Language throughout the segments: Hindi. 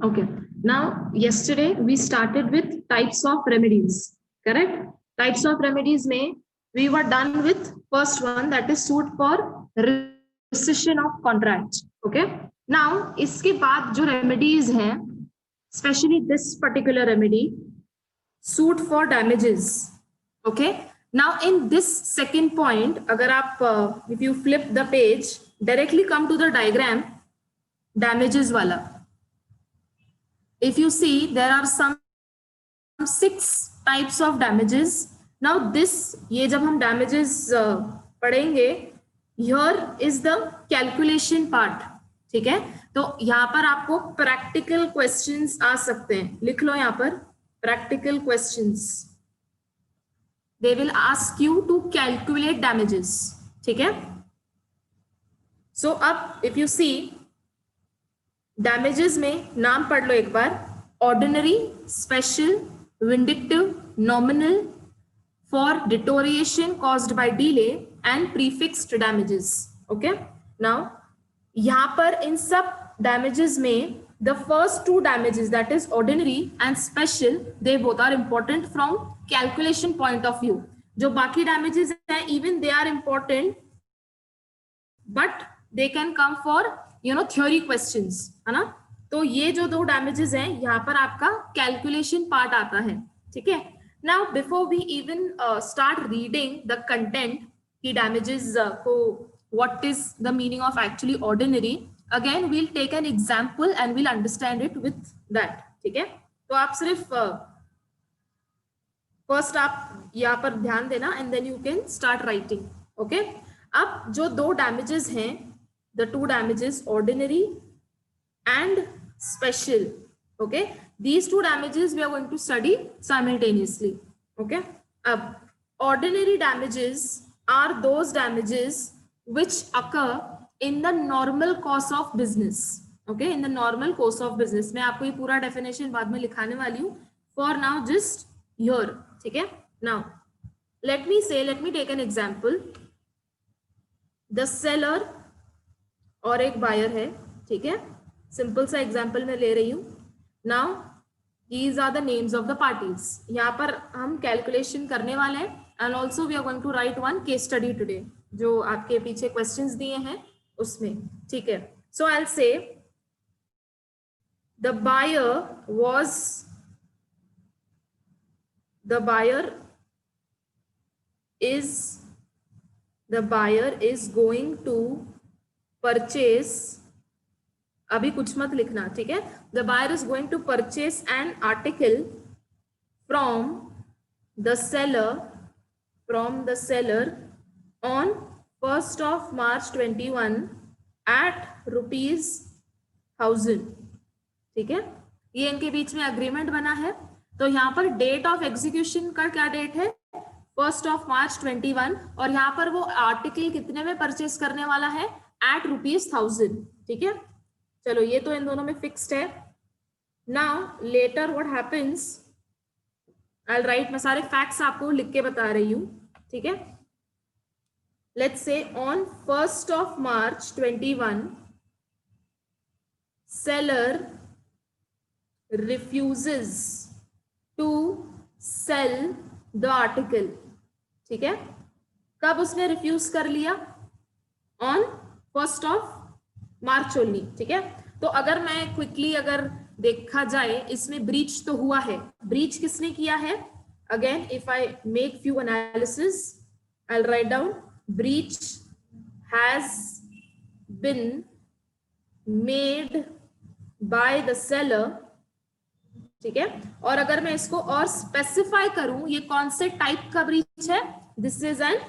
Okay. Now, yesterday we started with types of remedies. Correct? Types of remedies में we were done with first one, that is suit for rescission of contract. Okay. Now, इसके बाद जो remedies हैं, especially this particular remedy, suit for damages. Okay. Now, in this second point, अगर आप if you flip the page, directly come to the diagram, damages वाला. If you see, there are some 6 types of damages. Now this, ये जब हम damages पढ़ेंगे, here is the calculation part. ठीक है? तो यहाँ पर आपको practical questions आ सकते हैं. लिख लो यहाँ पर practical questions. They will ask you to calculate damages. ठीक है? So अब if you see, damages में नाम पढ़ लो एक बार. Ordinary, special, vindictive, nominal, for deterioration caused by delay, and prefixed damages. Okay. Now यहाँ पर इन सब damages में the first 2 damages, that is ordinary and special, they both are important from calculation point of view. जो बाकी damages हैं, even they are important, but they can come for theory questions, है ना? तो ये जो 2 damages हैं, यहाँ पर आपका calculation part आता है. ठीक है? Now before we even start reading the content की damages को, what is the meaning of actually ordinary, again we'll take an example and we'll understand it with that. ठीक है? तो आप सिर्फ first आप यहाँ पर ध्यान देना and then you can start writing. Okay? अब जो 2 damages हैं, the 2 damages, ordinary and special. Okay, these 2 damages we are going to study simultaneously. Okay, ordinary damages are those damages which occur in the normal course of business. Okay, in the normal course of business. मैं आपको ये पूरा definition बाद में लिखाने वाली हूँ. For now just here. ठीक है? Now let me take an example. The seller और एक buyer है. ठीक है? सिंपल सा एग्जाम्पल मैं ले रही हूँ. Now these are the names of the parties. यहाँ पर हम कैलकुलेशन करने वाले हैं and also we are going to write one case study today, जो आपके पीछे क्वेश्चंस दिए हैं उसमें. ठीक है? So I will say the buyer is going to purchase. अभी कुछ मत लिखना. ठीक है? The buyer is going to purchase an article from the seller on 1st of March 21 at ₹1000. ठीक है? ये इनके बीच में अग्रीमेंट बना है. तो यहाँ पर डेट ऑफ एग्जीक्यूशन का क्या डेट है? 1st of March 21. और यहाँ पर वो आर्टिकल कितने में परचेस करने वाला है? at ₹1000. ठीक है? चलो ये तो इन दोनों में फिक्स्ड है. Now later what happens, I will right. मैं सारे फैक्ट्स आपको लिख के बता रही हूँ. ठीक है? Let's say on 1st of March 21 seller refuses to sell the article. ठीक है? कब उसने रिफ्यूज कर लिया? On 1st of March only. ठीक है? तो अगर मैं क्विकली अगर देखा जाए, इसमें ब्रीच तो हुआ है. ब्रीच किसने किया है? Again if I make few analysis, I will write down. Breach has been made by the seller. ठीक है? और अगर मैं इसको और स्पेसिफाई करूं, ये कौन से टाइप का ब्रीच है? This is an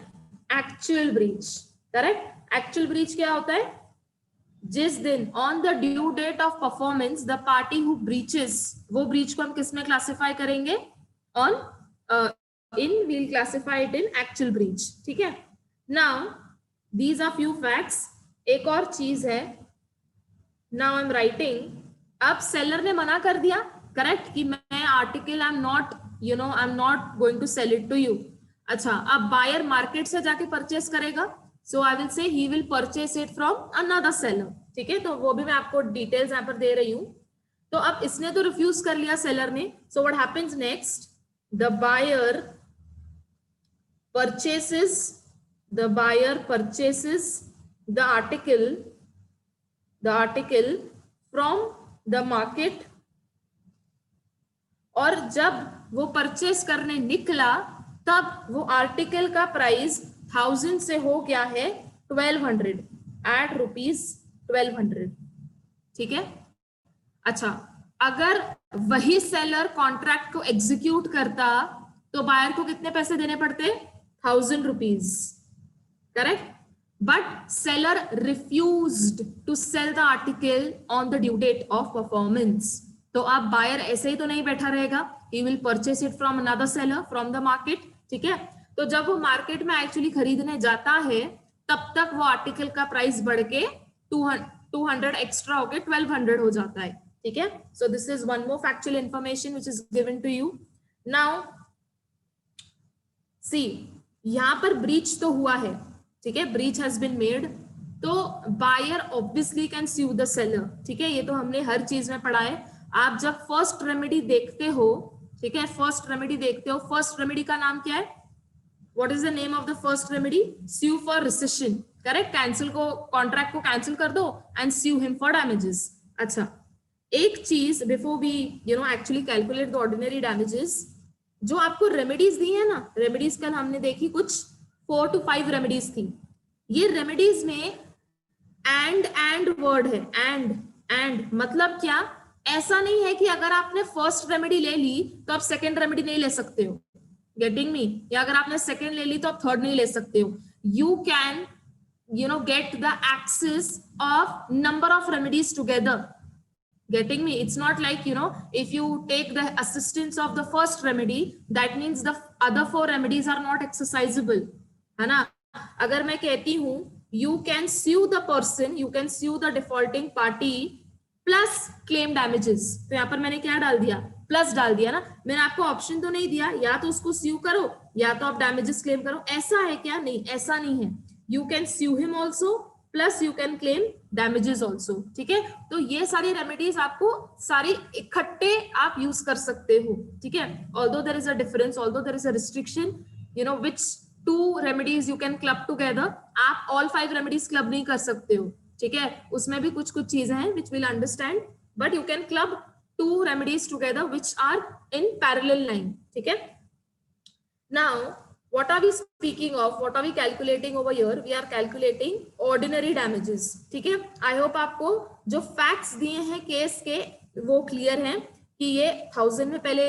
actual breach. Correct? Actual breach क्या होता है? जिस दिन on the due date of performance the party who breaches, वो ब्रीच को हम किस में क्लासिफाई करेंगे? On in we'll classify it in actual breach. ठीक है? Now these are few facts. एक और चीज है. Now I am writing. अब सेलर ने मना कर दिया, करेक्ट, कि मैं article I am not going to sell it to you. अच्छा, अब बायर मार्केट से जाके परचेस करेगा. So I will say he will purchase it from another seller. ठीक है? तो वो भी मैं आपको डिटेल्स यहाँ पर दे रही हूँ. तो अब इसने तो रिफ्यूज कर लिया सेलर ने, so what happens next, the buyer purchases the article from the market, और जब वो परचेस करने निकला तब वो आर्टिकल का प्राइस 1000 से हो गया है 1200 एट ₹1200। ठीक है, अच्छा अगर वही सेलर कॉन्ट्रैक्ट को एग्जीक्यूट करता तो बायर को कितने पैसे देने पड़ते, 1000 rupees, correct. But seller refused to sell the article on the due date of performance. तो अब बायर ऐसे ही तो नहीं बैठा रहेगा, he will purchase it from another seller from the market. ठीक है, तो जब वो मार्केट में एक्चुअली खरीदने जाता है तब तक वो आर्टिकल का प्राइस बढ़ के 200 एक्स्ट्रा होके 1200 हो जाता है। ठीक है, so this is one more factual information which is given to you. Now see, यहां पर ब्रीच तो हुआ है, ठीक है, ब्रीच हैज बीन मेड, तो buyer obviously can sue the seller. ठीक है, ये तो हमने हर चीज में पढ़ा है। आप जब फर्स्ट रेमेडी देखते हो, ठीक है, फर्स्ट रेमेडी देखते हो, फर्स्ट रेमेडी का नाम क्या है, what is the name of the first remedy, sue for rescission, correct. Cancel को, कॉन्ट्रैक्ट को कैंसिल कर दो and sue him for damages. अच्छा, एक चीज before we actually calculate the ordinary damages, जो आपको रेमेडीज दी है ना, रेमेडीज कल हमने देखी कुछ 4 to 5 रेमेडीज थी। ये रेमेडीज में एंड वर्ड है, एंड मतलब क्या, ऐसा नहीं है कि अगर आपने फर्स्ट रेमेडी ले ली तो आप सेकेंड रेमेडी नहीं ले सकते हो, गेटिंग मी, या अगर आपने सेकेंड ले ली तो आप थर्ड नहीं ले सकते हो। You can get the access of number of remedies together, getting me, it's not like if you take the assistance of the first remedy that means the other 4 remedies are not exercisable, है ना। अगर मैं कहती हूं you can sue the person, you can sue the defaulting party plus claim damages, तो यहाँ पर मैंने क्या डाल दिया, प्लस डाल दिया ना, मैंने आपको ऑप्शन तो नहीं दिया या तो उसको स्यू करो या तो आप डैमेजेस क्लेम करो, ऐसा है क्या, नहीं ऐसा नहीं है। You can sue him also plus you can claim damages also. ठीक है, तो ये सारी रेमेडीज आपको सारी इकट्ठे आप यूज कर सकते हो। ठीक है, although there is a difference, although there is a restriction, which 2 remedies you can club together, आप ऑल 5 रेमेडीज क्लब नहीं कर सकते हो। ठीक है, उसमें भी कुछ चीजें हैं which we'll understand, but you can club 2 remedies together which are in parallel line. ठीक है, now what are we speaking of, what are we calculating over here, we are calculating ordinary damages. ठीक है, I hope आपको जो facts दिए हैं केस के वो क्लियर हैं कि ये 1000 में पहले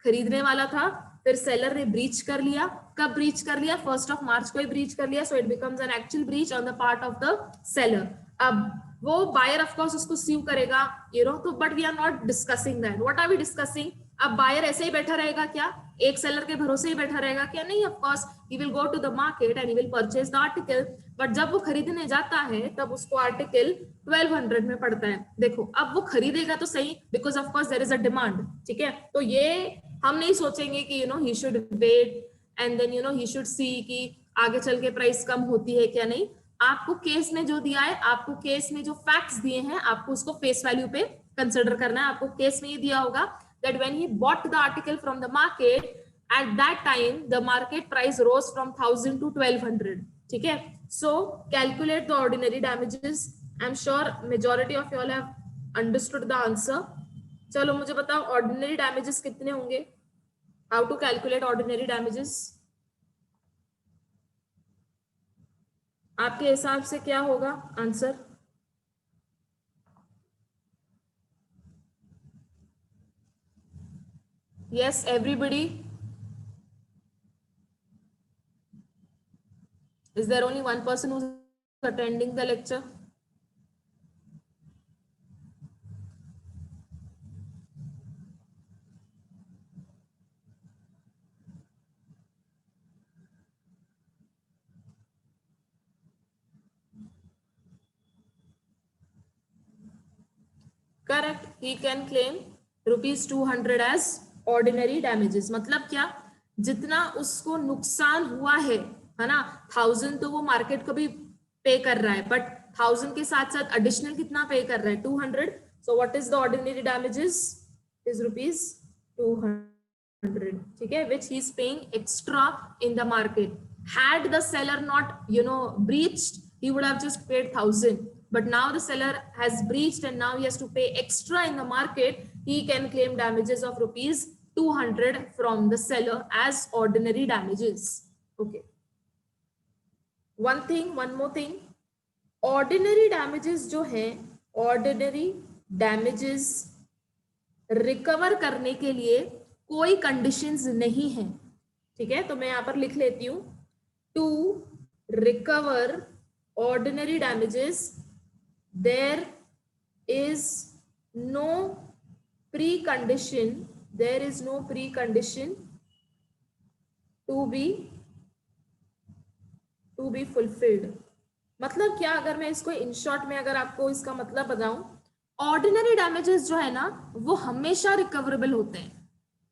खरीदने वाला था, फिर सेलर ने ब्रीच कर लिया, कब ब्रीच कर लिया, 1 मार्च को ही ब्रीच कर लिया, so it becomes an actual breach on the part of the seller. अब वो बायर ऑफ कोर्स उसको स्यू करेगा, तो but we are not discussing that, what are we discussing. अब बायर ऐसे ही बैठा रहेगा क्या, एक सेलर के भरोसे ही बैठा रहेगा क्या, नहीं, of course he will go to the market and he will purchase the article, but जब वो खरीदने जाता है तब उसको आर्टिकल 1200 में पड़ता है। देखो अब वो खरीदेगा तो सही, because of course there is a demand. ठीक है, तो ये हम नहीं सोचेंगे कि he should wait and then he should see कि आगे चल के प्राइस कम होती है क्या, नहीं। आपको केस में जो दिया है, आपको केस में जो फैक्ट्स दिए हैं, आपको उसको फेस वैल्यू पे कंसिडर करना है। आपको केस में ये दिया होगा that when he bought the article from the market, at that time the market price rose from 1000 to 1200. ठीक है, so calculate the ordinary damages. I'm sure majority of you all have understood the answer. चलो मुझे बताओ ordinary damages कितने होंगे, how to calculate ordinary damages, आपके हिसाब से क्या होगा answer. Yes, everybody. Is there only one person who's attending the lecture? Correct. He can claim ₹200 as ordinary damages. मतलब क्या, जितना उसको नुकसान हुआ है ना, 1000 तो वो मार्केट को भी पे कर रहा है, बट 1000 के साथ साथ एडिशनल कितना पे कर रहा है, 200। So what is the ordinary damages? Is rupees 200. ठीक है, which he is paying extra in the market. Had the seller not, breached, he would have just paid 1,000. But now the seller has breached and now he has to pay extra in the market. He can claim damages of rupees 200 from the seller as ordinary damages. Okay. One more thing. Ordinary damages जो है, ordinary damages रिकवर करने के लिए कोई कंडीशंस नहीं है. ठीक है, तो मैं यहां पर लिख लेती हूं. To recover ordinary damages there is no precondition to be fulfilled. मतलब क्या, अगर मैं इसको इन शॉर्ट में अगर आपको इसका मतलब बताऊं, ऑर्डिनरी डैमेजेस जो है ना वो हमेशा रिकवरेबल होते हैं.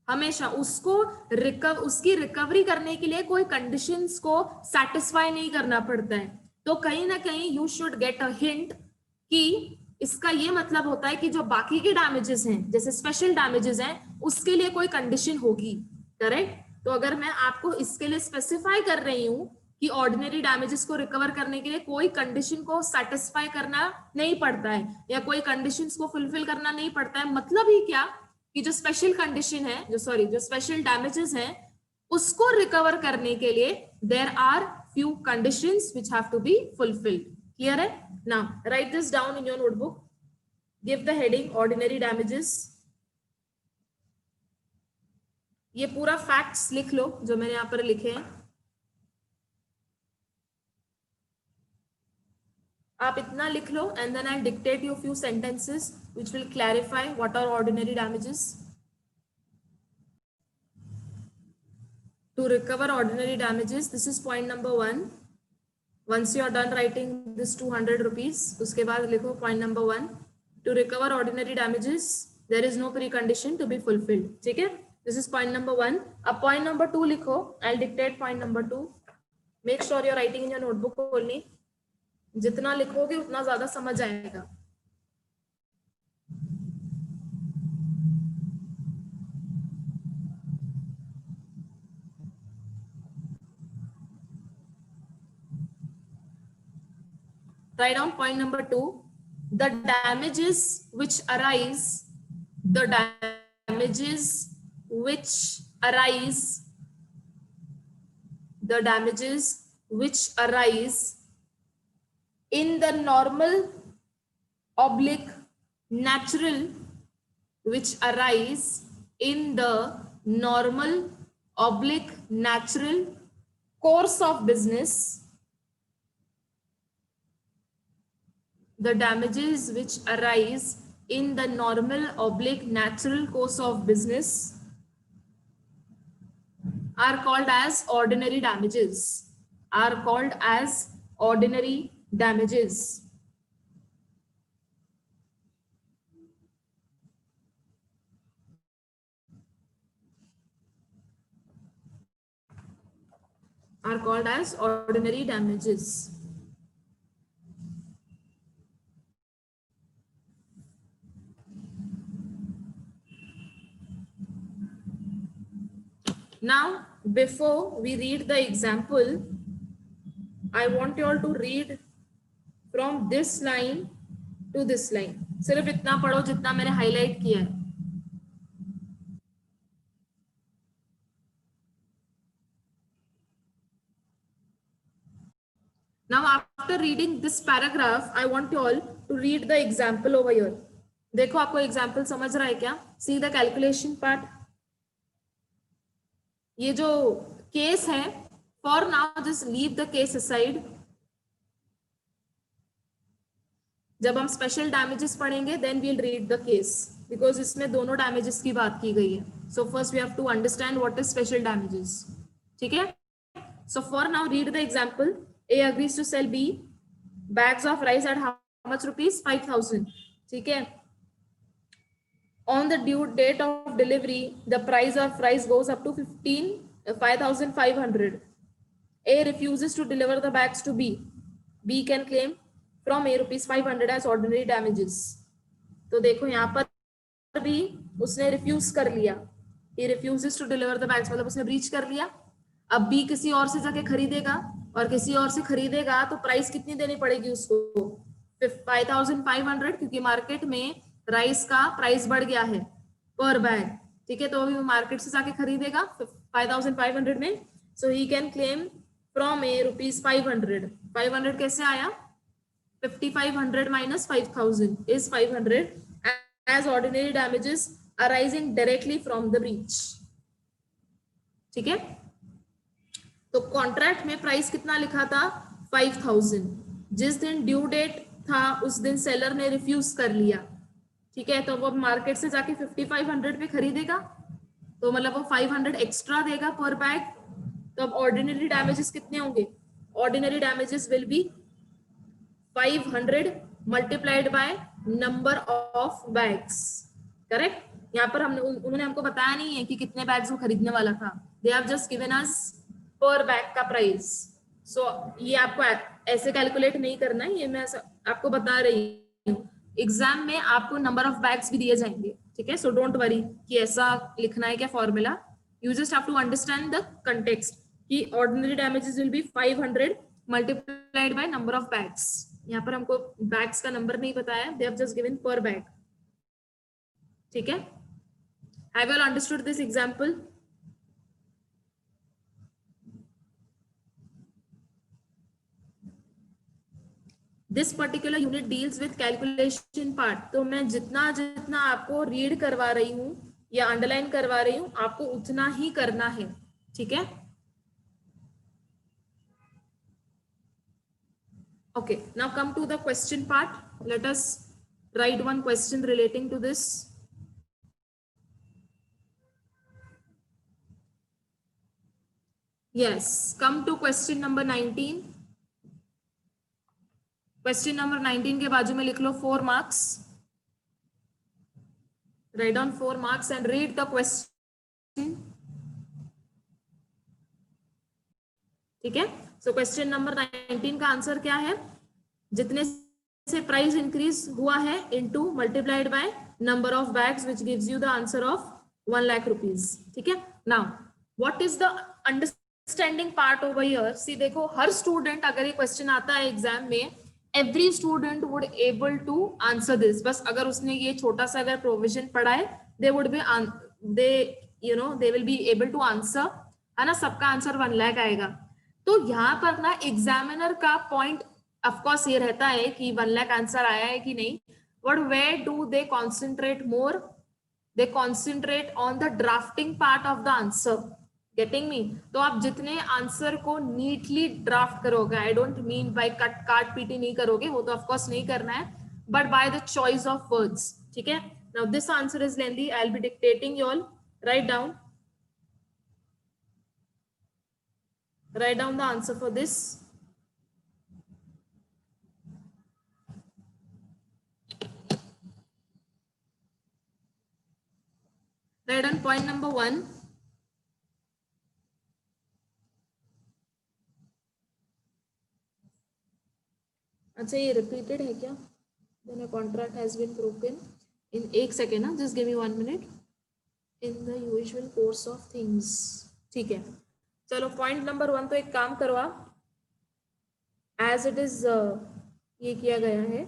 हमेशा उसकी रिकवरी करने के लिए कोई कंडीशंस को सेटिस्फाई नहीं करना पड़ता है. तो कहीं ना कहीं you should get a hint कि इसका ये मतलब होता है कि जो बाकी के डैमेजेस हैं, जैसे स्पेशल डैमेजेस हैं, उसके लिए कोई कंडीशन होगी. करेक्ट. तो अगर मैं आपको इसके लिए स्पेसिफाई कर रही हूं कि ऑर्डिनरी डैमेजेस को रिकवर करने के लिए कोई कंडीशन को सेटिस्फाई करना नहीं पड़ता है या कोई कंडीशंस को फुलफिल करना नहीं पड़ता है, मतलब ही क्या कि जो स्पेशल कंडीशन है, जो स्पेशल डैमेजेस हैं, उसको रिकवर करने के लिए there are few conditions which have to be fulfilled. Clear है? Now write this down in your notebook. Give the heading ordinary damages. ये पूरा फैक्ट्स लिख लो जो मैंने यहां पर लिखे हैं. आप इतना लिख लो and then I'll dictate you few sentences which will clarify what are ordinary damages. To recover ordinary damages, this is point number 1. Once you are done writing this 200 rupees, उसके बाद लिखो point number 1. To recover ordinary damages, there is no precondition to be fulfilled. ठीक है? This is point number 1. अब point number 2 लिखो. I'll dictate point number 2. Make sure you're writing in your notebook only. जितना लिखोगे उतना ज्यादा समझ आएगा. Write down point number 2. The damages which arise in the normal oblique natural, which arise in the normal oblique natural course of business. The damages which arise in the normal oblique natural course of business are called as ordinary damages. Are called as ordinary damages. Are called as ordinary damages. Now, before we read the example, I want you all to read from this line to this line. सिर्फ इतना पढ़ो जितना मैंने हाईलाइट किया है. Now, after reading this paragraph, I want you all to read the example over here. देखो आपको एग्जाम्पल समझ रहा है क्या? See the calculation part. ये जो केस है, for now just leave the case aside. जब हम स्पेशल डैमेजेस पढ़ेंगे then we'll read the case, because इसमें दोनों डैमेजेस की बात की गई है. So first we have to understand what is special damages. ठीक है? So for now read the example. A agrees to sell B bags of rice at how much rupees 5,000. ठीक है? On the due date of delivery the price of rice goes up to 5,500. A refuses to deliver the bags to B. B can claim from A rupees 500 as ordinary damages. तो देखो यहाँ पर भी उसने रिफ्यूज कर लिया, he refuses to deliver the bags, मतलब उसने ब्रीच कर लिया। अब बी किसी और से जाके खरीदेगा, और किसी और से खरीदेगा तो प्राइस कितनी देनी पड़ेगी उसको, 5500, क्योंकि मार्केट में राइस का प्राइस बढ़ गया है पर बैग, ठीक है। तो अभी वो मार्केट से जाके खरीदेगा 5500 में, सो ही कैन क्लेम फ्रॉम ए ₹500। 500 कैसे आया, 5500 minus 5000 is 500 as ordinary damages arising directly from the breach, ठीक है। तो कॉन्ट्रैक्ट में प्राइस कितना लिखा था, 5000। जिस दिन ड्यू डेट था उस दिन सेलर ने रिफ्यूज कर लिया, ठीक है। तो वो मार्केट से जाके 5500 पे खरीदेगा, तो मतलब वो 500 एक्स्ट्रा देगा पर बैग। तो अब ऑर्डिनरी डैमेजेस कितने होंगे, ordinary damages will be 500 multiplied by number of bags, correct. यहाँ पर हमने उन्होंने हमको बताया नहीं है कि कितने बैग्स वो खरीदने वाला था, दे हैव जस्ट गिवन अस पर बैग का प्राइस। सो ये आपको ऐसे कैलकुलेट नहीं करना है, ये मैं आपको बता रही हूँ। एग्जाम में आपको नंबर ऑफ बैग्स भी दिए जाएंगे, ठीक है। सो डोंट वरी कि ऐसा लिखना है क्या formula, you just have to understand the context कि ordinary damages will be 500 multiplied by number of bags. यहाँ पर हमको बैग्स का नंबर नहीं बताया, they have just given per bag, ठीक है। Have you all understood this example? This particular unit deals with calculation part. तो मैं जितना जितना आपको रीड करवा रही हूँ या अंडरलाइन करवा रही हूँ, आपको उतना ही करना है, ठीक है। Okay, now come to the question part. Let us write one question relating to this. Yes, come to question number 19. Question number 19 के बाजू में लिख लो 4 marks. Write down 4 marks and read the question. ठीक है। So question number 19 का आंसर क्या है, जितने से प्राइस इंक्रीज हुआ है into multiplied by number of bags which gives you the answer of 1 lakh rupees, ठीक है। Now what is the understanding part over here, see देखो हर स्टूडेंट, अगर ये क्वेश्चन आता है एग्जाम में, every student would able to answer this. बस अगर उसने ये छोटा सा अगर प्रोविजन पढ़ा है, they would be they will be able to answer, है ना। सबका आंसर 1 लाख आएगा। तो यहाँ पर ना एग्जामिनर का पॉइंट ऑफकोर्स ये रहता है कि 1 लाख आंसर आया है कि नहीं, but where do they concentrate more, they concentrate on the drafting part of the answer, getting me. तो आप जितने आंसर को नीटली ड्राफ्ट करोगे, I don't mean by cut काट पीटी नहीं करोगे, वो तो ऑफकोर्स नहीं करना है, but by the choice of words, ठीक है। Now this answer is lengthy, I will be dictating you all, write down the answer for this. Write down point number 1. अच्छा ये रिपीटेड है क्या, then a contract has been broken in, एक सेकेंड ना, just give me 1 minute, in the usual course of things, ठीक है। चलो पॉइंट नंबर 1 तो एक काम करो आप, एज इट इज ये किया गया है।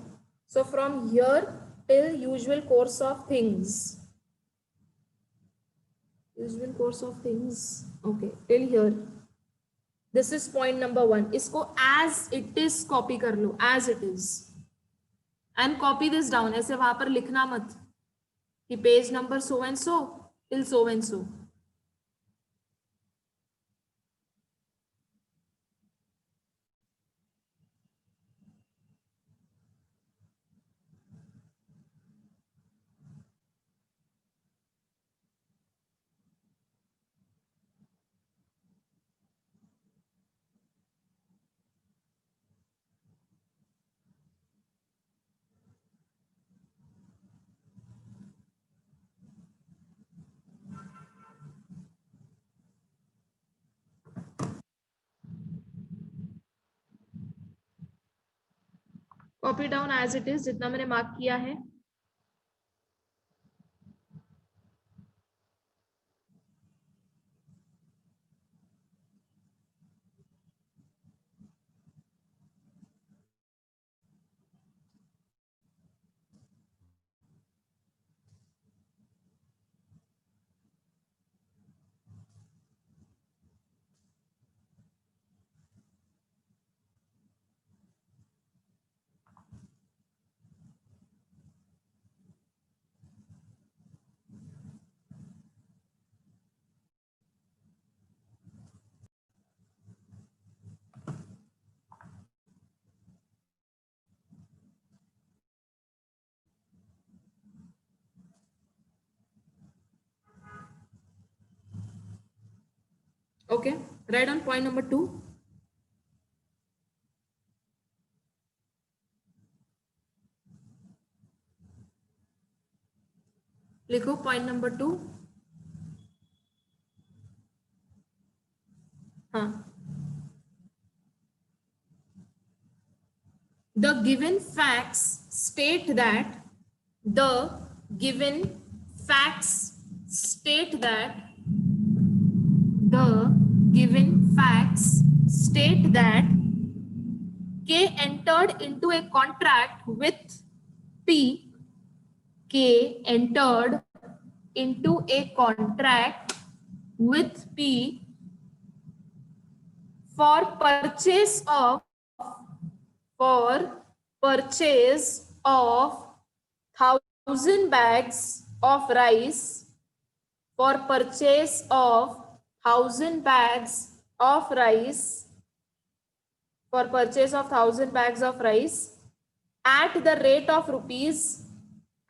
So from here till usual course of things, usual course of things, okay, till here this is point number 1. इसको as it is कॉपी कर लो, as it is, and copy this down। ऐसे वहां पर लिखना मत कि page number so and so till so and so। Copy down as it is, जितना मैंने मार्क किया है। Okay, write on point number 2. लिखो पॉइंट नंबर 2. हाँ. The given facts state that the given facts state that the given facts state that K entered into a contract with P. K entered into a contract with P for purchase of thousand bags of rice, for purchase of 1,000 bags of rice, for purchase of 1,000 bags of rice at the rate of rupees,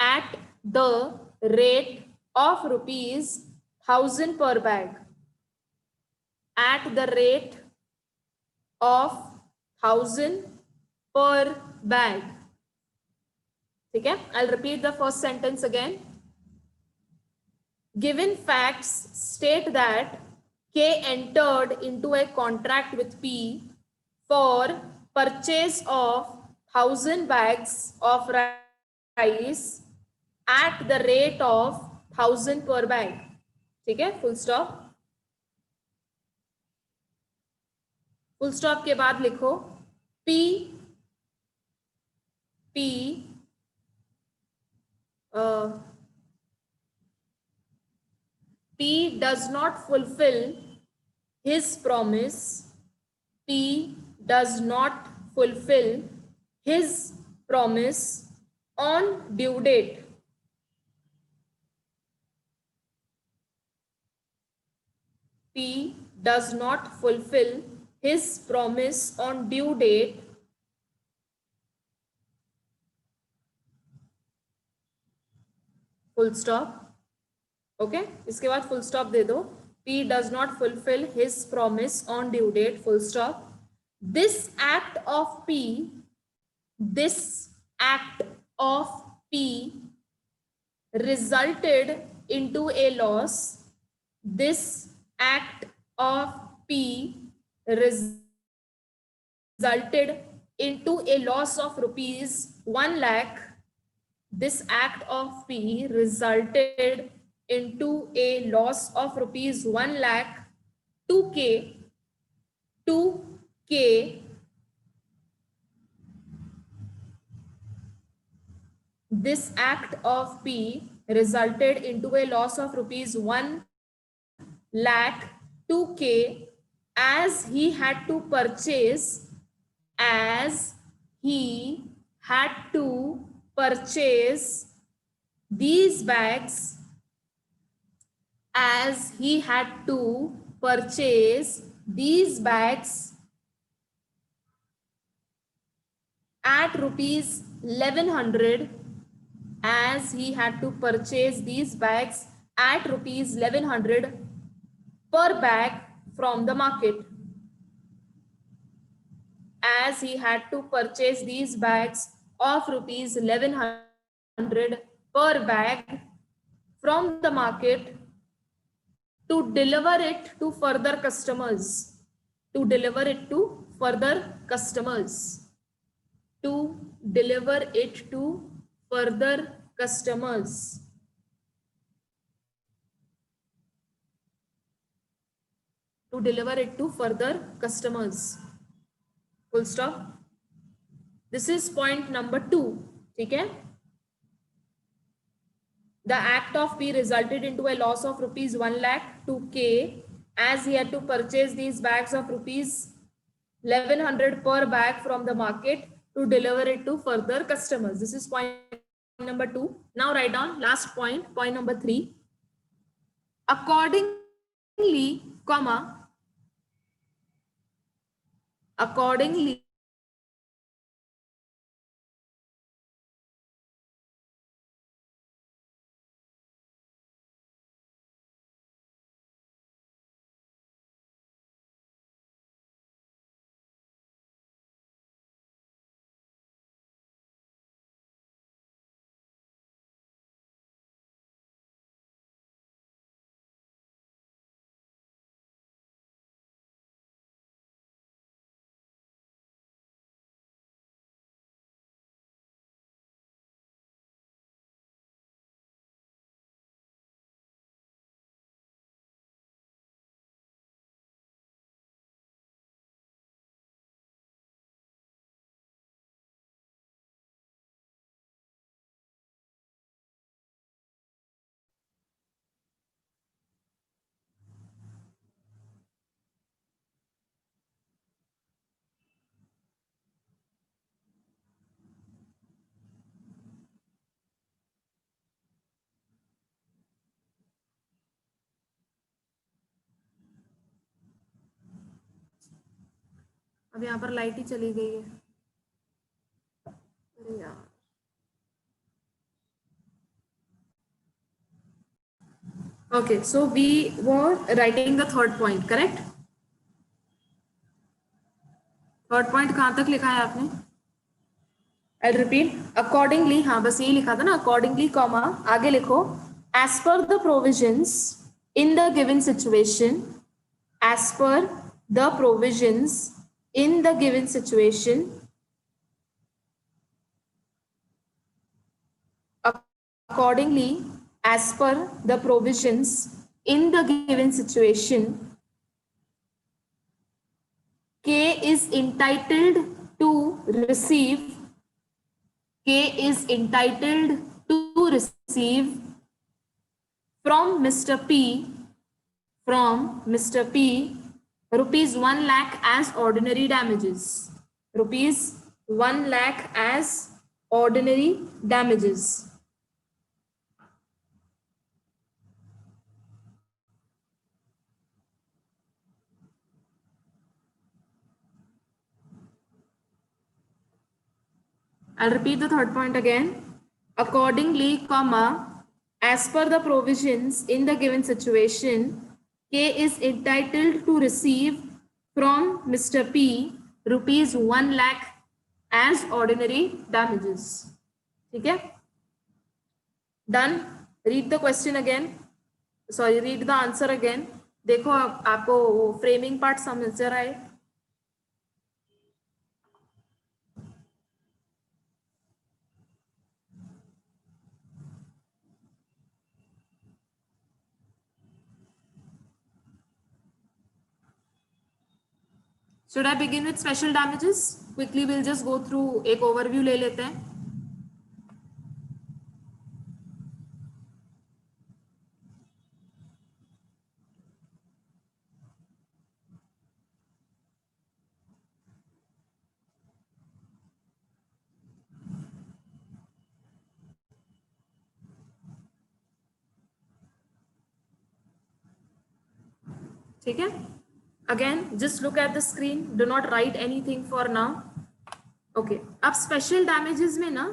at the rate of rupees 1,000 per bag, at the rate of 1,000 per bag. ठीक है, I'll repeat the first sentence again. Given facts state that K entered into a contract with P for purchase of 1,000 bags of rice at the rate of 1,000 per bag. ठीक है, full stop. फुल स्टॉप के बाद लिखो P does not fulfill his promise. P does not fulfill his promise on due date. P does not fulfill his promise on due date full stop. Okay, इसके बाद फुल स्टॉप दे दो. P does not fulfill his promise on due date full stop. This act of P resulted into a loss. This act of P resulted into a loss of rupees 1 lakh. This act of P resulted into a loss of rupees 1 lakh to K. This act of P resulted into a loss of rupees 1 lakh to K as he had to purchase these bags at rupees 1100, as he had to purchase these bags at rupees 1100 per bag from the market. As he had to purchase these bags of rupees 1100 per bag from the market to deliver it to further customers. To deliver it to further customers. To deliver it to further customers. To deliver it to further customers. Full stop. This is point number 2. ठीक है. The act of P resulted into a loss of rupees 1 lakh to K as he had to purchase these bags of rupees 1100 per bag from the market to deliver it to further customers. This is point number 2. Now write down last point, point number 3. Accordingly, अब यहाँ पर लाइट ही चली गई है, अरे यार। Okay, so we were writing the third point, correct? Third point कहाँ तक लिखा है आपने? I'll repeat. Accordingly, हाँ बस यही लिखा था ना, accordingly, कॉमा आगे लिखो, as per the provisions in the given situation, as per the provisions in the given situation, accordingly, as per the provisions in the given situation, K is entitled to receive, K is entitled to receive from Mr. P, rupees 1 lakh as ordinary damages. Rupees 1 lakh as ordinary damages. I'll repeat the third point again. Accordingly, comma, as per the provisions in the given situation, K is entitled to receive from Mr. P rupees 1 lakh as ordinary damages. Okay? Done. Read the question again. Sorry, read the answer again. देखो आपको फ्रेमिंग पार्ट समझ रहा है? Should I begin with special damages? Quickly we'll just go through, एक overview ले लेते हैं. ठीक है? Again, just look at the screen. Do not write anything for now. Okay. अब special damages में ना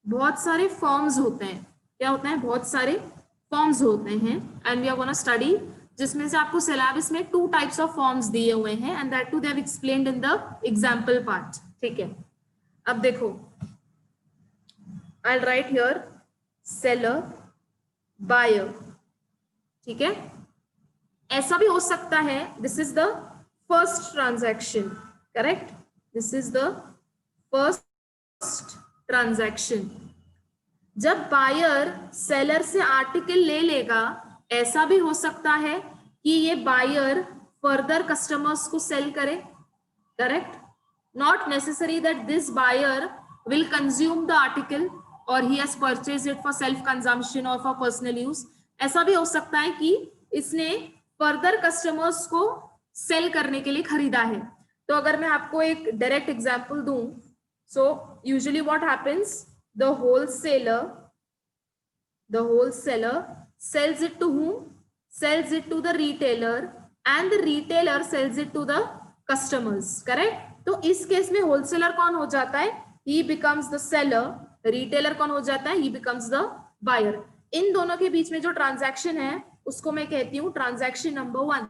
बहुत सारे forms होते हैं. क्या होता है? बहुत सारे forms होते हैं. And we are gonna study, जिसमें से आपको syllabus में 2 types of forms दिए हुए हैं. And that too they have explained in the example part. ठीक है? अब देखो. I'll write here seller, buyer. ठीक है? ऐसा भी हो सकता है, this is the first transaction, correct? This is the first transaction. जब बायर सेलर से आर्टिकल ले लेगा, ऐसा भी हो सकता है कि ये बायर फर्दर कस्टमर्स को सेल करे, correct? Not necessary that this buyer will consume the article और he has purchase it for self consumption और फॉर पर्सनल यूज. ऐसा भी हो सकता है कि इसने फर्दर कस्टमर्स को सेल करने के लिए खरीदा है. तो अगर मैं आपको एक डायरेक्ट एग्जांपल दूं, so usually what happens, the wholesaler sells it to whom? Sells it to the retailer and the retailer sells it to the customers, correct? तो इस केस में होलसेलर कौन हो जाता है? He becomes the seller. Retailer कौन हो जाता है? He becomes the buyer. इन दोनों के बीच में जो ट्रांजैक्शन है उसको मैं कहती हूँ ट्रांजैक्शन नंबर 1.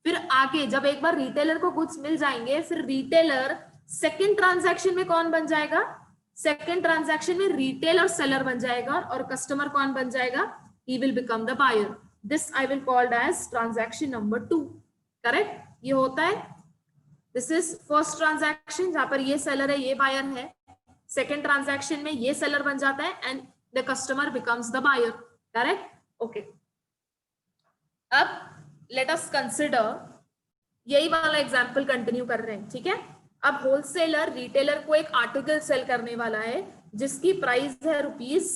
फिर आगे जब एक बार रिटेलर को गुड्स मिल जाएंगे, फिर रिटेलर सेकंड ट्रांजैक्शन में कौन बन जाएगा? सेकंड ट्रांजैक्शन में रिटेलर सेलर बन जाएगा और कस्टमर कौन बन जाएगा? He will become the buyer. This I will called as transaction number 2. Correct? ये होता है. This is first transaction जहां पर ये सेलर है, ये बायर है. सेकंड ट्रांजैक्शन में ये सेलर बन जाता है and the customer becomes the buyer. Correct? Okay. अब let us consider, यही वाला एग्जाम्पल कंटिन्यू कर रहे हैं. ठीक है? अब होलसेलर रिटेलर को एक आर्टिकल सेल करने वाला है जिसकी प्राइस है रुपीज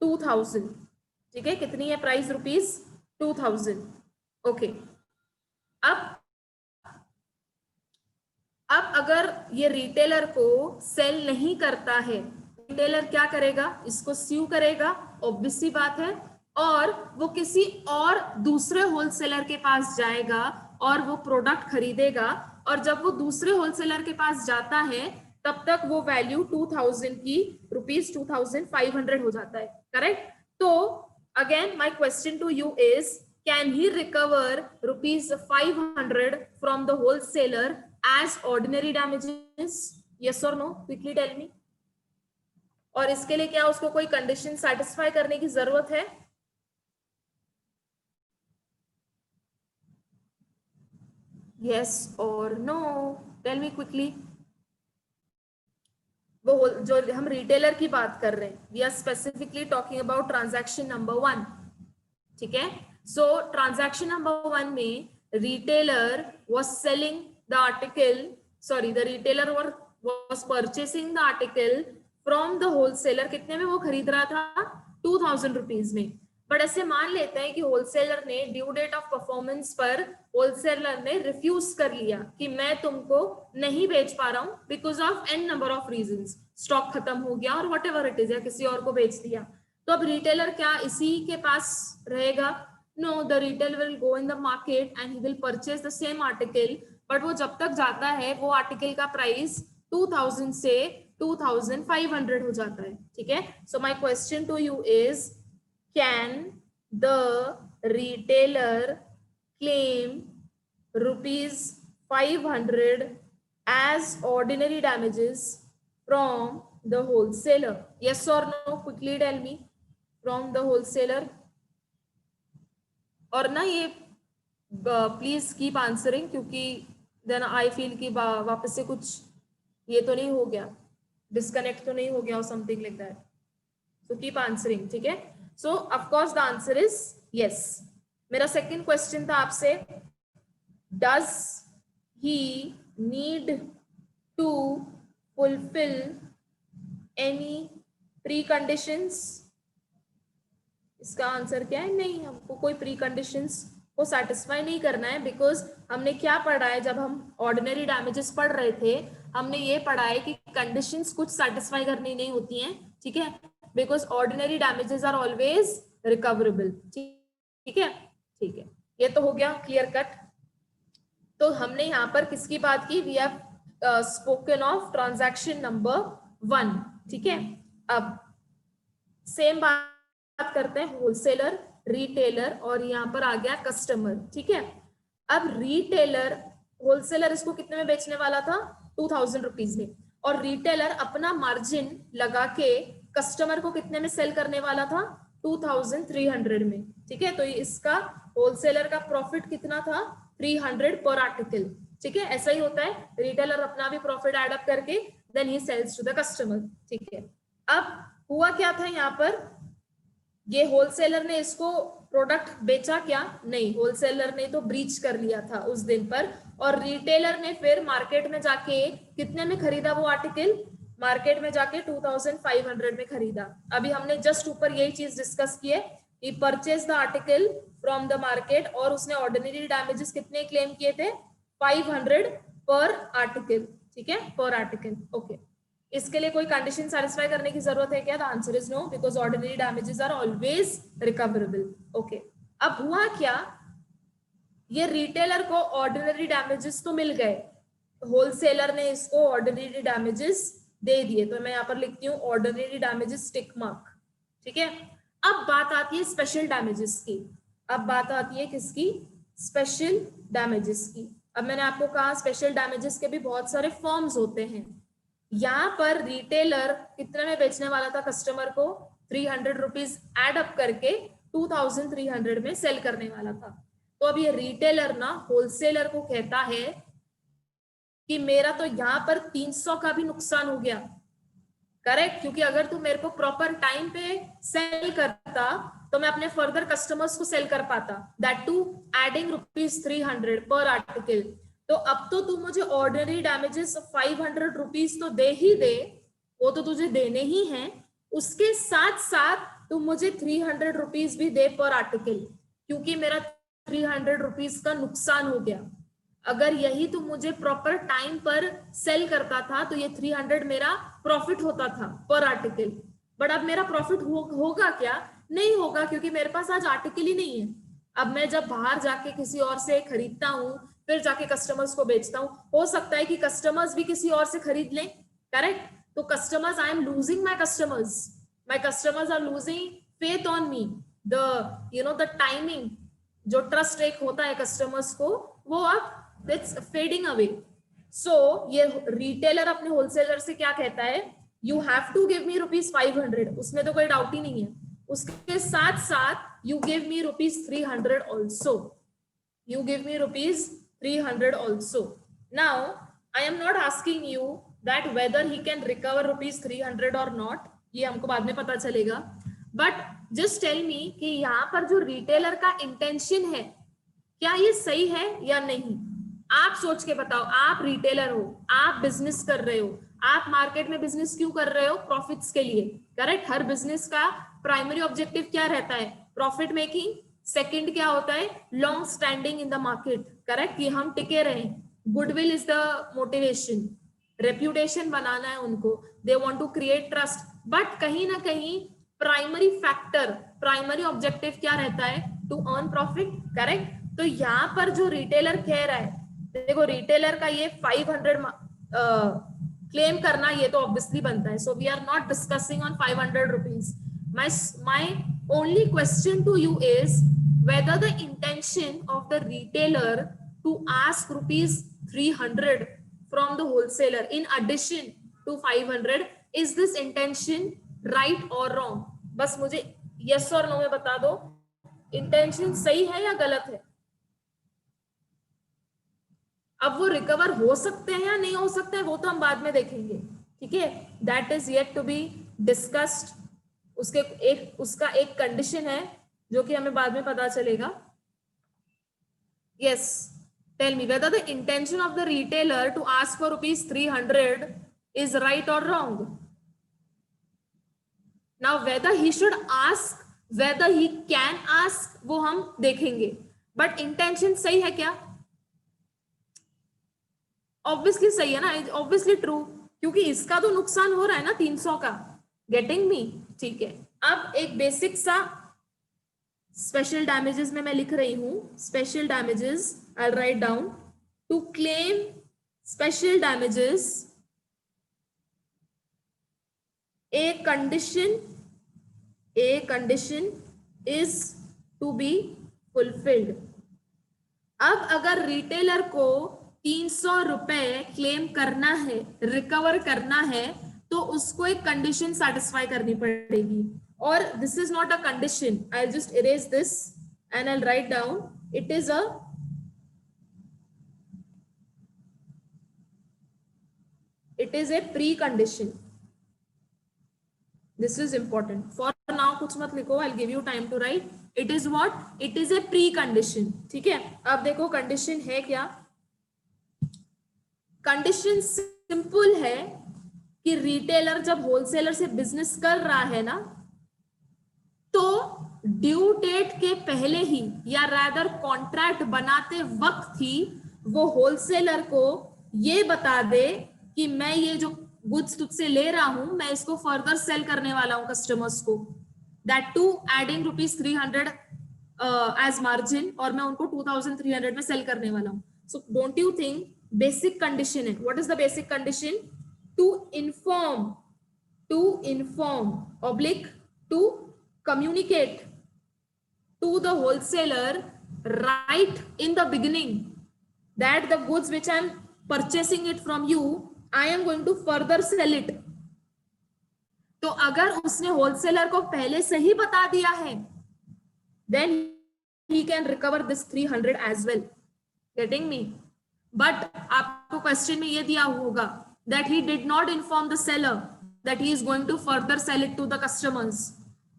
2000. ठीक है? कितनी है प्राइस? रुपीज 2000. ओके. अब अगर ये रिटेलर को सेल नहीं करता है, रिटेलर क्या करेगा? इसको स्यू करेगा, ऑब्वियस सी बात है, और वो किसी और दूसरे होलसेलर के पास जाएगा और वो प्रोडक्ट खरीदेगा, और जब वो दूसरे होलसेलर के पास जाता है तब तक वो वैल्यू 2000 की रुपीज 2500 हो जाता है, करेक्ट। तो again my question to you is, can he recover rupees 500 from the wholesaler as ordinary damages? Yes और नो, क्विकली टेल मी। और इसके लिए क्या उसको कोई कंडीशन सेटिस्फाई करने की जरूरत है? yes or no, tell me quickly। वो जो हम रिटेलर की बात कर रहे हैं, we are specifically talking about transaction number 1, ठीक है। सो ट्रांजैक्शन नंबर 1 में retailer was selling the article, sorry the retailer was purchasing the article from the wholesaler. कितने में वो खरीद रहा था? 2000 रुपीज में। बट ऐसे मान लेते हैं कि होलसेलर ने ड्यू डेट ऑफ परफॉर्मेंस पर होलसेलर ने रिफ्यूज कर लिया कि मैं तुमको नहीं बेच पा रहा हूं because of an number of reasons, stock खत्म हो गया और वट एवर इट इज, या किसी और को बेच दिया। तो अब रिटेलर क्या इसी के पास रहेगा? No, the retailer will go in the market and he will purchase the same article, but वो जब तक जाता है वो आर्टिकल का प्राइस 2000 से 2500 हो जाता है, ठीक है। So my question to you is, can the retailer claim rupees 500 as ordinary damages from the wholesaler? Yes or no, quickly tell me, from the wholesaler। और ना ये प्लीज कीप आंसरिंग, क्योंकि देन आई फील कि वापस से कुछ ये तो नहीं हो गया, डिस्कनेक्ट तो नहीं हो गया और something like that. So keep answering, ठीक है। So of course the answer is yes। मेरा सेकंड क्वेश्चन था आपसे, does he need to fulfill any preconditions? इसका आंसर क्या है? नहीं, हमको कोई प्रीकंडीशंस को सेटिस्फाई नहीं करना है, बिकॉज हमने क्या पढ़ा है जब हम ऑर्डिनरी डैमेजेस पढ़ रहे थे, हमने ये पढ़ा है कि कंडीशंस कुछ सेटिस्फाई करनी नहीं होती हैं, ठीक है, because ordinary damages are always recoverable, ठीक है, ठीक है। ये तो हो गया क्लियर कट। तो हमने यहाँ पर किसकी बात की? We have spoken of transaction number 1, ठीक है। अब सेम बात करते हैं होलसेलर, रिटेलर और यहाँ पर आ गया कस्टमर, ठीक है। अब रिटेलर, होलसेलर इसको कितने में बेचने वाला था? 2000 रुपीज में, और रिटेलर अपना मार्जिन लगा के कस्टमर को कितने में सेल करने वाला था? 2300 में, ठीक है। तो इसका होलसेलर का प्रॉफिट कितना था? 300 पर आर्टिकल, ठीक है। ऐसा ही होता है, रिटेलर अपना भी प्रॉफिट एड अप करके then he sells to the customer, ठीक है। अब हुआ क्या था यहाँ पर? ये होलसेलर ने इसको प्रोडक्ट बेचा क्या? नहीं, होलसेलर ने तो ब्रीच कर लिया था उस दिन पर, और रिटेलर ने फिर मार्केट में जाके कितने में खरीदा वो आर्टिकल? मार्केट में जाके 2500 में खरीदा। अभी हमने जस्ट ऊपर यही चीज डिस्कस की है, he purchase the article from the market, और उसने ऑर्डिनरी डैमेजेस कितने क्लेम किए थे? 500 पर आर्टिकल, ठीक है, पर आर्टिकल, ओके। इसके लिए कोई कंडीशन सेटिस्फाई करने की जरूरत है क्या? The answer is no, because ordinary damages are always recoverable, okay. अब हुआ क्या? ये रिटेलर को ऑर्डिनरी डैमेजेस तो मिल गए, होलसेलर ने इसको ऑर्डिनरी डैमेजेस दे दिए, तो मैं यहाँ पर लिखती हूँ ऑर्डिनरी डैमेजेस टिक मार्क, ठीक है। अब बात आती है स्पेशल डैमेजेस की। अब बात आती है किसकी? स्पेशल डैमेजेस की। अब मैंने आपको कहा स्पेशल डैमेजेस के भी बहुत सारे फॉर्म्स होते हैं। यहाँ पर रिटेलर कितने में बेचने वाला था कस्टमर को? 300 रुपीज एड अप करके 2300 में सेल करने वाला था। तो अब ये रिटेलर ना होलसेलर को कहता है कि मेरा तो यहाँ पर 300 का भी नुकसान हो गया, करेक्ट, क्योंकि अगर तू मेरे को प्रॉपर टाइम पे सेल करता तो मैं अपने फर्दर कस्टमर्स को सेल कर पाता, दैट टू एडिंग रुपीज 300 पर आर्टिकल। तो अब तो तू मुझे ऑर्डिनरी डैमेजेस 500 रुपीज तो दे ही दे, वो तो तुझे देने ही हैं, उसके साथ साथ तू मुझे 300 रुपीज भी दे पर आर्टिकल, क्योंकि मेरा 300 रुपीज का नुकसान हो गया। अगर यही तू मुझे प्रॉपर टाइम पर सेल करता था तो ये 300 मेरा प्रॉफिट होता था पर आर्टिकल, बट अब मेरा प्रॉफिट होगा क्या? नहीं होगा, क्योंकि मेरे पास आज आर्टिकल ही नहीं है। अब मैं जब बाहर जाके किसी और से खरीदता हूँ फिर जाके कस्टमर्स को बेचता हूँ। हो सकता है कि कस्टमर्स भी किसी और से खरीद लें, करेक्ट? तो customers, I am losing my customers are losing faith on me, the timing, जो ट्रस्ट एक होता है कस्टमर्स को, वो अब इट्स फेडिंग अवे। सो ये रिटेलर अपने होलसेलर से क्या कहता है, you have to give me ₹500, उसमें तो कोई डाउट ही नहीं है। उसके साथ साथ you give me ₹300 also, you give me ₹300 also. Now I am not asking you that whether he can recover ₹300 or not, ये हमको बाद में पता चलेगा, but just tell me कि यहाँ पर जो रिटेलर का इंटेंशन है, क्या ये सही है या नहीं? आप सोच के बताओ। आप रिटेलर हो, आप बिजनेस कर रहे हो, आप मार्केट में बिजनेस क्यों कर रहे हो? प्रॉफिट्स के लिए, करेक्ट? हर बिजनेस का प्राइमरी ऑब्जेक्टिव क्या रहता है? Profit making. सेकंड क्या होता है? Long standing in the market, correct? कि हम टिके रहें। Goodwill is the motivation, reputation बनाना है उनको, they want to create trust. But कहीं ना कहीं प्राइमरी फैक्टर, प्राइमरी ऑब्जेक्टिव क्या रहता है? To earn profit, correct? तो यहाँ पर जो रिटेलर कह रहा है, देखो रिटेलर का ये 500 क्लेम करना, ये तो ऑब्वियसली बनता है। So we are not discussing on 500 rupees. My only question to you is whether the intention of the retailer to ask ₹300 from the wholesaler in addition to 500, is this intention right or wrong? बस मुझे yes or no में बता दो, इंटेंशन सही है या गलत है? अब वो रिकवर हो सकते हैं या नहीं हो सकते हैं, वो तो हम बाद में देखेंगे, ठीक है? That is yet to be discussed. उसका एक कंडीशन है जो कि हमें बाद में पता चलेगा। Yes, tell me whether the intention of the retailer to ask for ₹300 is right और wrong. Now whether he should ask, whether he can ask, वो हम देखेंगे, बट इंटेंशन सही है क्या? ऑब्वियसली सही है ना, ऑब्वियसली ट्रू, क्योंकि इसका तो नुकसान हो रहा है ना 300 का। Getting me? ठीक है। अब एक बेसिक सा स्पेशल डैमेजेस में मैं लिख रही हूं, special damages, I write down, to claim special damages a condition is to be fulfilled. अब अगर रिटेलर को 300 रुपए क्लेम करना है, रिकवर करना है, तो उसको एक कंडीशन सेटिस्फाई करनी पड़ेगी। और this is not a condition, I will just erase this and I will write down, it is a precondition. This is important. For now कुछ मत लिखो, I will give you time to write. It is what? It is a precondition, ठीक है? अब देखो कंडीशन है क्या। कंडीशन सिंपल है कि रिटेलर जब होलसेलर से बिजनेस कर रहा है ना, तो ड्यू डेट के पहले ही, या रादर कॉन्ट्रैक्ट बनाते वक्त ही, वो होलसेलर को ये बता दे कि मैं ये जो गुड्स तुझसे ले रहा हूं, मैं इसको फर्दर सेल करने वाला हूं कस्टमर्स को, that too adding ₹300 as margin, और मैं उनको 2300 में सेल करने वाला हूं। So don't you think basic condition है? What is the basic condition? To inform oblique to communicate to the wholesaler right in the beginning that the goods which I am purchasing it from you, I am going to further sell it. तो अगर उसने होलसेलर को पहले से ही बता दिया है, then he can recover this 300 as well. Getting me? But आपको क्वेश्चन में ये दिया होगा that he did not inform the seller that he is going to further sell it to the customers.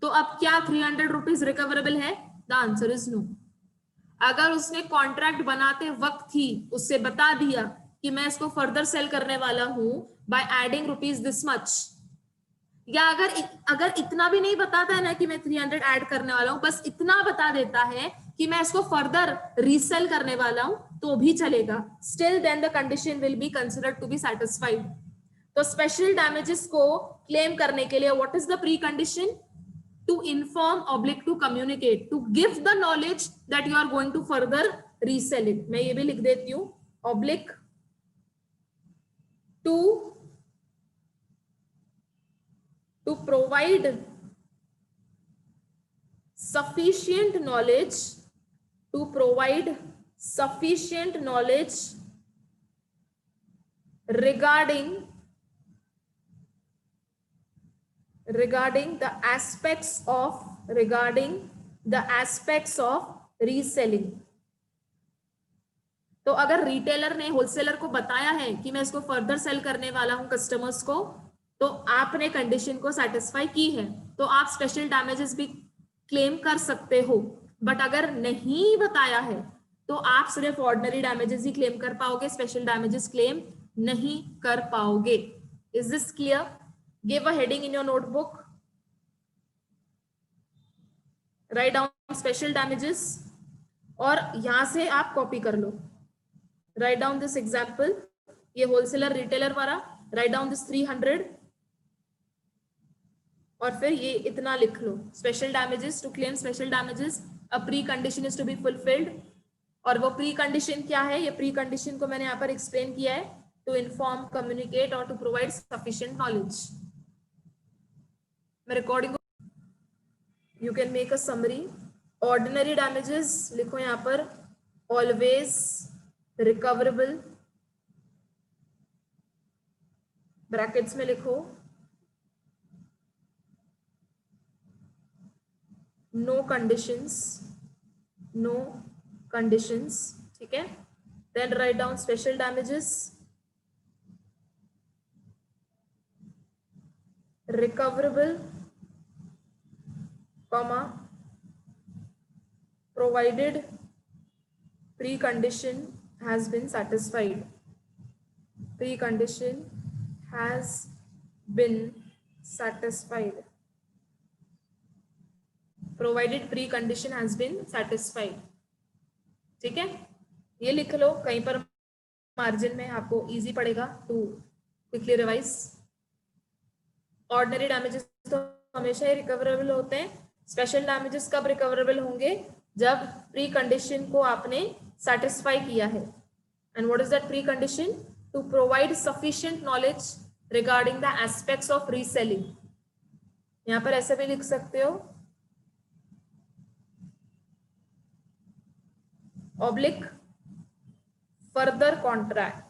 तो अब क्या 300 रुपीज रिकवरेबल है? The answer is no. अगर उसने कॉन्ट्रैक्ट बनाते वक्त ही उससे बता दिया कि मैं इसको फर्दर सेल करने वाला हूं by adding rupees this much, या अगर इतना भी नहीं बताता है ना कि मैं 300 ऐड करने वाला हूं, बस इतना बता देता है कि मैं इसको फर्दर रीसेल करने वाला हूं, तो भी चलेगा। Still then the condition will be considered to be satisfied. तो स्पेशल डैमेजेस को क्लेम करने के लिए what is the precondition? To inform oblique to communicate, to give the knowledge that you are going to further reselling. मैं ये भी लिख देती हूँ, oblique to provide sufficient knowledge, to provide sufficient knowledge regarding the aspects of reselling। तो अगर रिटेलर ने होलसेलर को बताया है कि मैं इसको फर्दर सेल करने वाला हूं कस्टमर्स को, तो आपने कंडीशन को सेटिस्फाई की है, तो आप स्पेशल डैमेजेस भी क्लेम कर सकते हो। बट अगर नहीं बताया है तो आप सिर्फ ऑर्डिनरी डैमेजेस ही क्लेम कर पाओगे, स्पेशल डैमेजेस क्लेम नहीं कर पाओगे। Is this clear? Give a heading in your notebook, write down special damages, और यहां से आप कॉपी कर लो। राइट डाउन दिस एग्जाम्पल, ये होलसेलर रिटेलर वाला, राइट डाउन दिस 300 और फिर ये इतना लिख लो, special damages, to claim special damages a pre condition is to be fulfilled. और वो प्री कंडीशन क्या है? ये प्री कंडीशन को मैंने यहाँ पर एक्सप्लेन किया है, टू इन्फॉर्म, कम्युनिकेट और टू प्रोवाइड सफिशिएंट नॉलेज। मैं recording, you can make a summary. Ordinary damages लिखो यहाँ पर, ऑलवेज रिकवरेबल, ब्रैकेट्स में लिखो नो कंडीशंस, ठीक है। Then write down special damages, recoverable, comma, provided precondition has been satisfied, precondition has been satisfied, provided precondition has been satisfied, ठीक है। ये लिख लो कहीं पर मार्जिन में, आपको इजी पड़ेगा to quickly revise. Ordinary damages तो हमेशा ही रिकवरेबल होते हैं, स्पेशल डैमेजेस कब रिकवरेबल होंगे? जब प्री कंडीशन को आपने सेटिस्फाई किया है। And what is that precondition? To provide sufficient knowledge regarding the aspects of reselling. यहां पर ऐसे भी लिख सकते हो, oblique further contract,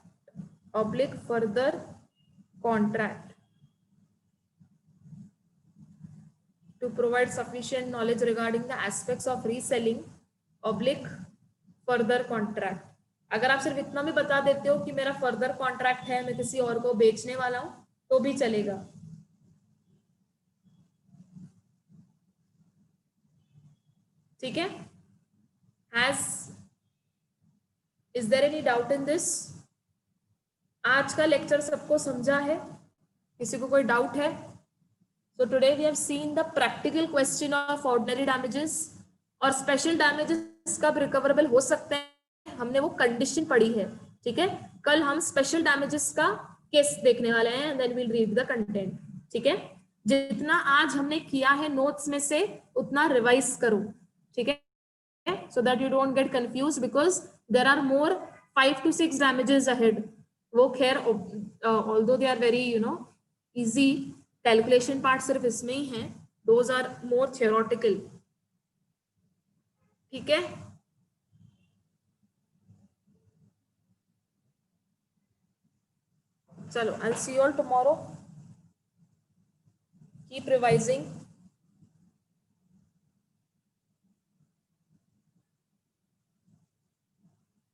oblique further contract to provide sufficient knowledge regarding the aspects of reselling, oblique further contract। अगर आप सिर्फ इतना भी बता देते हो कि मेरा फर्दर कॉन्ट्रैक्ट है, मैं किसी और को बेचने वाला हूं, तो भी चलेगा। ठीक है। Is there any doubt in this? आज का लेक्चर सबको समझा है? किसी को कोई डाउट है? So today we have seen the practical question of ordinary damages और special damages कब recoverable हो सकते हैं, हमने वो condition पढ़ी है। ठीक है, कल हम special damages का केस देखने वाले हैं, and then we'll read the content। ठीक है, जितना आज हमने किया है नोट्स में से उतना रिवाइज करो। ठीक है, so that you don't get confused because there are more 5 to 6 damages ahead। वो खैर although they are very easy, calculation part सिर्फ इसमें ही है, दोज आर मोर थियोरेटिकल। ठीक है, चलो, I will see you all tomorrow. Keep revising.